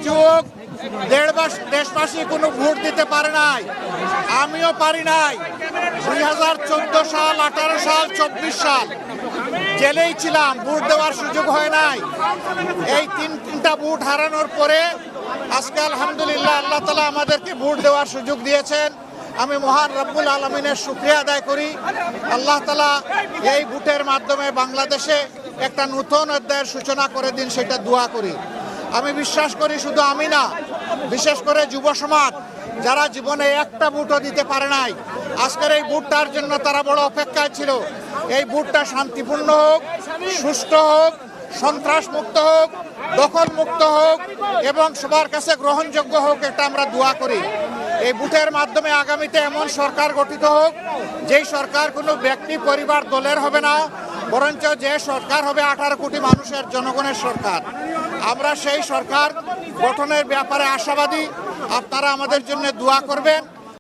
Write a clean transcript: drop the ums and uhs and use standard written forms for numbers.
যুগ দেশবাসী কোনো ভোট দিতে পারে নাই, আমিও পারি নাই। 2014 সাল, 18 সাল, 24 সাল জেলেই ছিলাম, ভোট দেওয়ার সুযোগ হয় নাই। এই তিনটা ভোট হারানোর পরে আজকে আলহামদুলিল্লাহ আল্লাহ তাআলা আমাদেরকে ভোট দেওয়ার সুযোগ দিয়েছেন। আমি মহান রব্বুল আলমিনের শুকরিয়া আদায় করি। আল্লাহ তাআলা এই ভোটের মাধ্যমে বাংলাদেশে একটা নতুন অধ্যায়ের সূচনা করে দিন, সেটা দোয়া করি। আমি বিশ্বাস করি শুধু আমি না, বিশেষ করে যুব সমাজ যারা জীবনে একটা ভোটও দিতে পারে নাই, আজকের এই ভোটটার জন্য তারা বড় অপেক্ষায় ছিল। এই ভোটটা শান্তিপূর্ণ হোক, সুষ্ঠু হোক, সন্ত্রাস মুক্ত হোক, দখল মুক্ত হোক এবং সবার কাছে গ্রহণযোগ্য হোক, এটা আমরা দোয়া করি। এই ভোটের মাধ্যমে আগামীতে এমন সরকার গঠিত হোক যেই সরকার কোনো ব্যক্তি, পরিবার, দলের হবে না, বরঞ্চ যে সরকার হবে 18 কোটি মানুষের, জনগণের সরকার। আমরা সেই সরকার গঠনের ব্যাপারে আশাবাদী। আপনারা আমাদের জন্য দোয়া করবেন।